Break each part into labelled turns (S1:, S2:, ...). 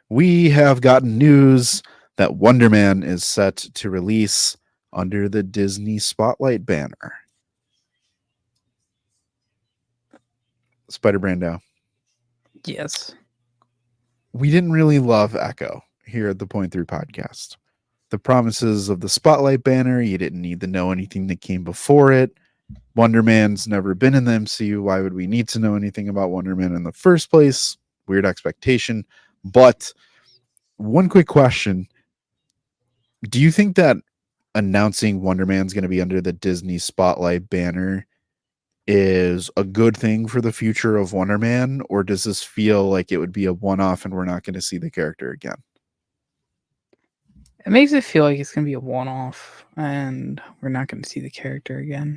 S1: we have gotten news that Wonder Man is set to release under the Disney Spotlight banner. Spider Brando.
S2: Yes.
S1: We didn't really love Echo here at the Point Through podcast. The promises of the Spotlight banner, you didn't need to know anything that came before it. Wonder Man's never been in the MCU. Why would we need to know anything about Wonder Man in the first place? Weird expectation. But one quick question. Do you think that announcing Wonder Man's going to be under the Disney Spotlight banner is a good thing for the future of Wonder Man, or does this feel like it would be a one-off and we're not going to see the character again?
S2: It makes it feel like it's gonna be a one-off, and we're not gonna see the character again.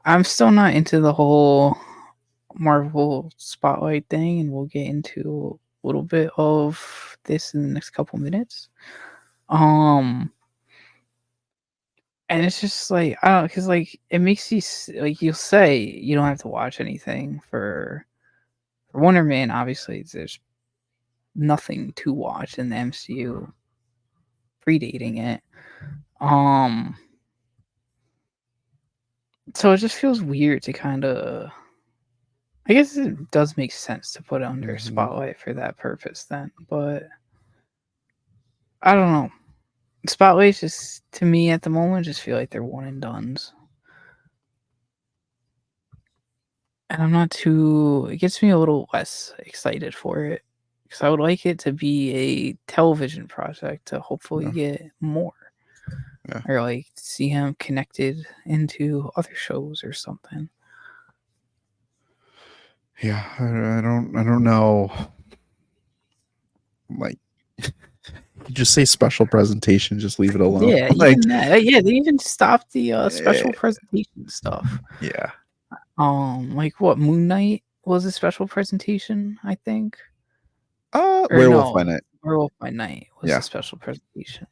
S2: I'm still not into the whole Marvel Spotlight thing, and we'll get into a little bit of this in the next couple minutes. Um, and it's just like I don't know, because like it makes you like you'll say you don't have to watch anything for Wonder Man. Obviously, there's nothing to watch in the MCU predating it. Um, so it just feels weird to kind of. I guess it does make sense to put it under a
S1: Mm-hmm.
S2: spotlight for that purpose then, but I don't know. Spotlights just to me at the moment just feel like they're one and dones. And I'm not too it gets me a little less excited for it. Because I would like it to be a television project to hopefully
S1: Yeah.
S2: get more.
S1: Yeah.
S2: Or like see him connected into other shows or something.
S1: Yeah, I don't know. Like, you just say special presentation, just leave it alone.
S2: Yeah,
S1: Like,
S2: even that. Yeah, they even stopped the
S1: eh,
S2: special presentation stuff.
S1: yeah.
S2: Like what Moon Knight was a special presentation, I think. Or
S1: Werewolf by
S2: no,
S1: Night.
S2: Werewolf by Night was
S1: Yeah.
S2: a special presentation.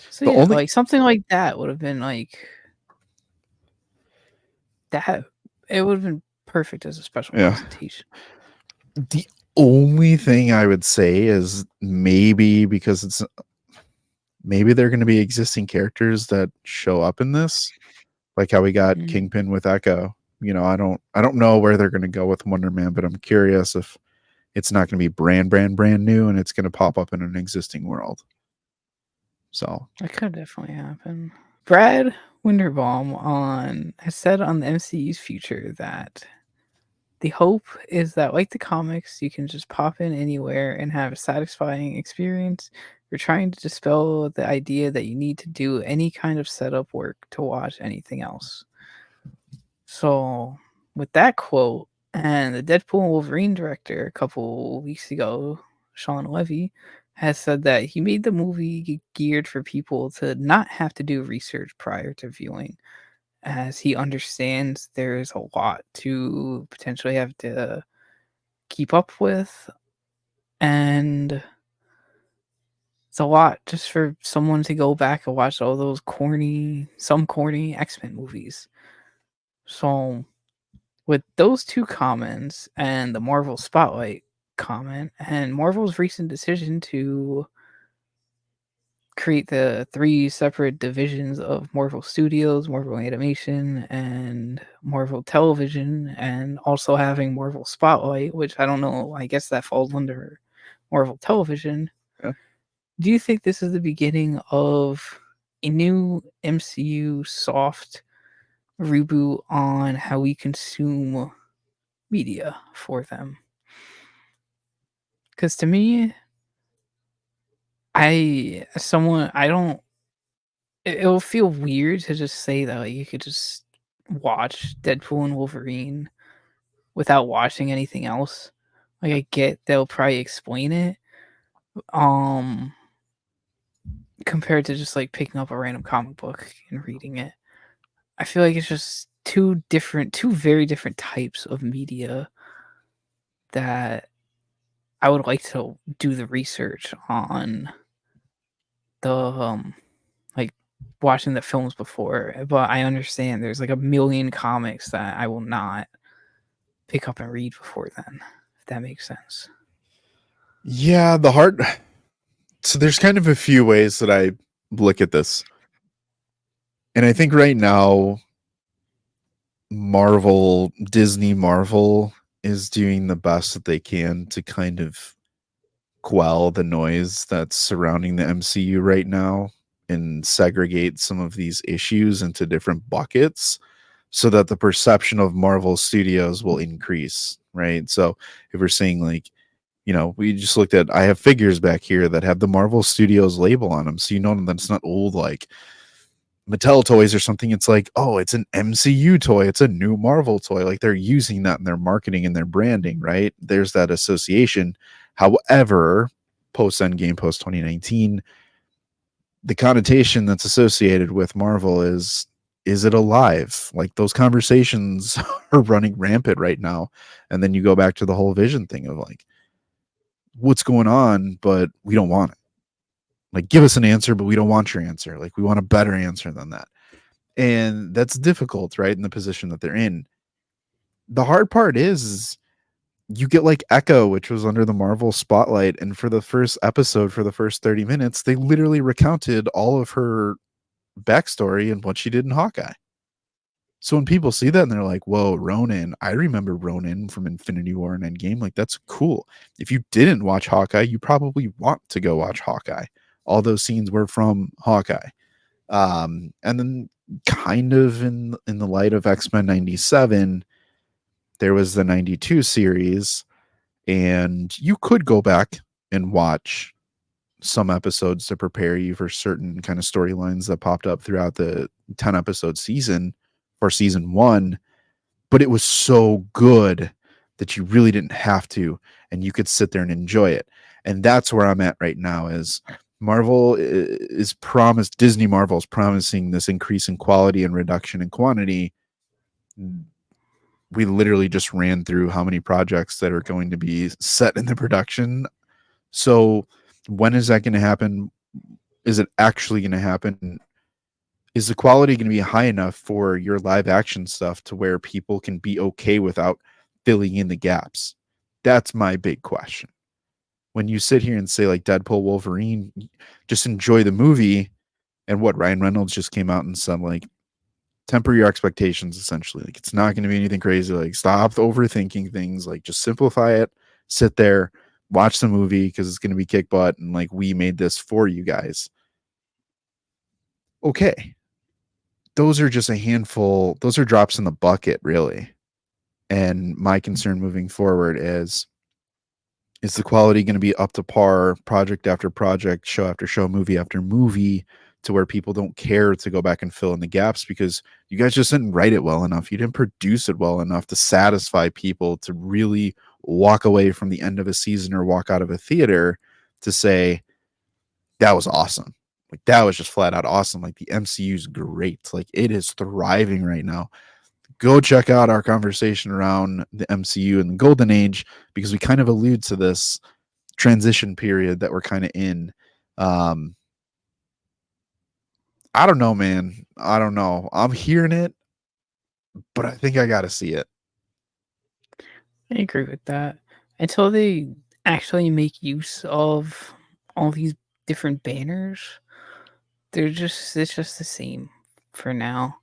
S2: So
S1: The
S2: yeah,
S1: only
S2: like something like that would have been like that. It would have been perfect as a special
S1: yeah.
S2: presentation.
S1: The only thing I would say is maybe because maybe they're going to be existing characters that show up in this, like how we got
S2: Mm.
S1: Kingpin with Echo. I don't know where they're going to go with Wonder Man, but I'm curious if it's not going to be brand new and it's going to pop up in an existing world. So
S2: That could definitely happen. Brad Winderbaum has said on the MCU's future that the hope is that, like the comics, you can just pop in anywhere and have a satisfying experience. You're trying to dispel the idea that you need to do any kind of setup work to watch anything else. So, with that quote, and the Deadpool and Wolverine director a couple weeks ago, Sean Levy, has said that he made the movie geared for people to not have to do research prior to viewing, as he understands there's a lot to potentially have to keep up with, and it's a lot just for someone to go back and watch all those some corny X-Men movies. So with those two comments and the Marvel Spotlight comment and Marvel's recent decision to create the three separate divisions of Marvel Studios, Marvel Animation, and Marvel Television, and also having Marvel Spotlight, which I don't know, I guess that falls under Marvel Television.
S1: yeah.
S2: Do you think this is the beginning of a new MCU soft reboot on how we consume media for them? Because to me, I don't. It'll feel weird to just say that like, you could just watch Deadpool and Wolverine without watching anything else. Like I get they'll probably explain it, um, compared to just like picking up a random comic book and reading it. I feel like it's just two very different types of media that I would like to do the research on the like watching the films before, but I understand there's like a million comics that I will not pick up and read before then, if that makes sense.
S1: Yeah, the hard. So there's kind of a few ways that I look at this. And I think right now, Disney Marvel is doing the best that they can to kind of quell the noise that's surrounding the MCU right now and segregate some of these issues into different buckets so that the perception of Marvel Studios will increase, right? So if we're saying like, we just looked at, I have figures back here that have the Marvel Studios label on them. So you know that it's not old like Mattel toys or something. It's like, oh, it's an MCU toy. It's a new Marvel toy. Like they're using that in their marketing and their branding, right? There's that association. However, post Endgame, post 2019, the connotation that's associated with Marvel is it alive? Like those conversations are running rampant right now. And then you go back to the whole vision thing of like, what's going on, but we don't want it. Like, give us an answer, but we don't want your answer. Like, we want a better answer than that. And that's difficult, right? In the position that they're in. The hard part is you get like Echo, which was under the Marvel spotlight. And for the first episode, for the first 30 minutes, they literally recounted all of her backstory and what she did in Hawkeye. So when people see that and they're like, whoa, Ronan, I remember Ronan from Infinity War and Endgame. Like, that's cool. If you didn't watch Hawkeye, you probably want to go watch Hawkeye. All those scenes were from Hawkeye. And then kind of in the light of X-Men 97, there was the 92 series, and you could go back and watch some episodes to prepare you for certain kind of storylines that popped up throughout the 10 episode season for season 1, but it was so good that you really didn't have to, and you could sit there and enjoy it. And that's where I'm at right now is Disney Marvel is promising this increase in quality and reduction in quantity. We literally just ran through how many projects that are going to be set in the production. So when is that going to happen? Is it actually going to happen? Is the quality going to be high enough for your live action stuff to where people can be okay without filling in the gaps? That's my big question. When you sit here and say like Deadpool, Wolverine, just enjoy the movie. And what Ryan Reynolds just came out and said, like, temper your expectations essentially. Like, it's not going to be anything crazy. Like, stop overthinking things. Like, just simplify it, sit there, watch the movie because it's going to be kick butt. And like, we made this for you guys. Okay. Those are just a handful. Those are drops in the bucket, really. And my concern moving forward is the quality going to be up to par project after project, show after show, movie after movie, to where people don't care to go back and fill in the gaps because you guys just didn't write it well enough. You didn't produce it well enough to satisfy people to really walk away from the end of a season or walk out of a theater to say, that was awesome. Like, that was just flat out awesome. Like, the MCU is great. Like, it is thriving right now. Go check out our conversation around the MCU and the golden age, because we kind of allude to this transition period that we're kind of in. Um, I don't know, man. I don't know. I'm hearing it, but I think I got to see it.
S2: I agree with that. Until they actually make use of all these different banners, it's just the same for now.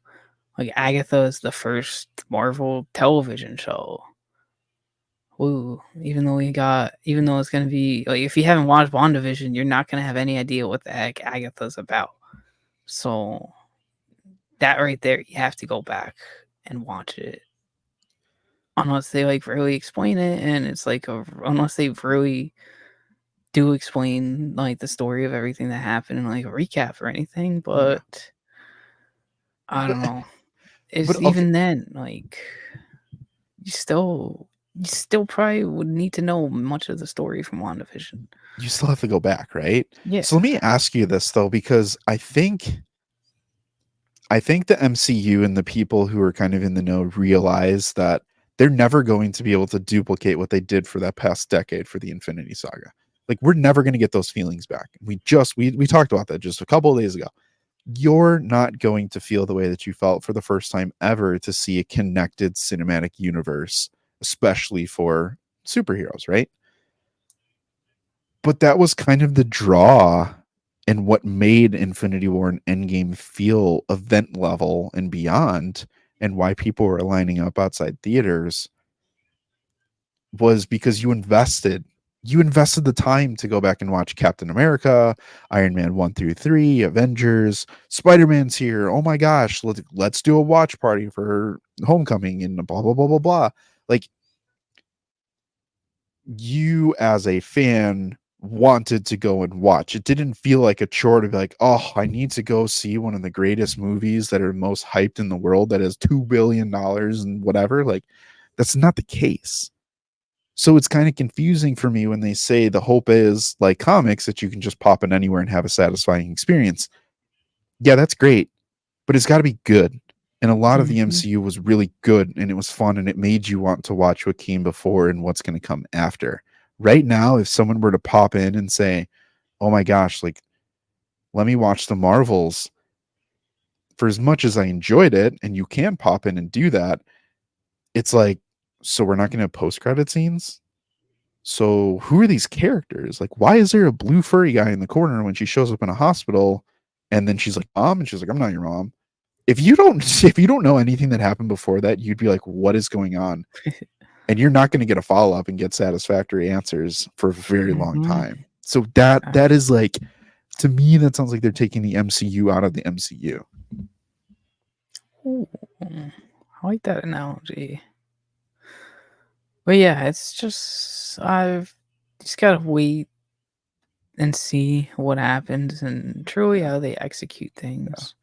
S2: Like Agatha is the first Marvel television show. Woo. Even though it's gonna be like if you haven't watched WandaVision, you're not gonna have any idea what the heck Agatha's about. So that right there, you have to go back and watch it. Unless they like really explain it and it's like unless they really do explain like the story of everything that happened and like a recap or anything,
S1: Yeah.
S2: but I
S1: But,
S2: don't know.
S1: but
S2: It's
S1: okay.
S2: even then, like you still probably would need to know much of the story from WandaVision.
S1: You still have to go back, right?
S2: Yeah.
S1: So let me ask you this though, because I think the MCU and the people who are kind of in the know realize that they're never going to be able to duplicate what they did for that past decade for the Infinity Saga. Like, we're never going to get those feelings back. We talked about that just a couple of days ago. You're not going to feel the way that you felt for the first time ever to see a connected cinematic universe, especially for superheroes, right? But that was kind of the draw and what made Infinity War and Endgame feel event level and beyond, and why people were lining up outside theaters, was because you invested the time to go back and watch Captain America, Iron Man 1 through 3, Avengers, Spider-Man's here. Oh my gosh, let's do a watch party for Homecoming and blah blah blah blah blah. Like, you as a fan wanted to go and watch. It didn't feel like a chore to be like, oh, I need to go see one of the greatest movies that are most hyped in the world that has $2 billion and whatever. Like, that's not the case. So it's kind of confusing for me when they say the hope is like comics that you can just pop in anywhere and have a satisfying experience. Yeah, that's great, but it's got to be good. And a lot of the
S2: Mhm.
S1: MCU was really good and it was fun and it made you want to watch what came before and what's going to come after. Right now, if someone were to pop in and say, "Oh my gosh, like let me watch the Marvels," for as much as I enjoyed it, and you can pop in and do that, it's like, so we're not going to have post-credit scenes? So who are these characters? Like, why is there a blue furry guy in the corner when she shows up in a hospital and then she's like, "Mom," and she's like, "I'm not your mom." If you don't know anything that happened before that, you'd be like, what is going on? And you're not going to get a follow-up and get satisfactory answers for a very long
S2: Mhm.
S1: time. So that
S2: Uh,
S1: that is like, to me, that sounds like they're taking the MCU out of the MCU.
S2: ooh, I like that analogy. But yeah, it's just I've just gotta wait and see what happens and truly how they execute things.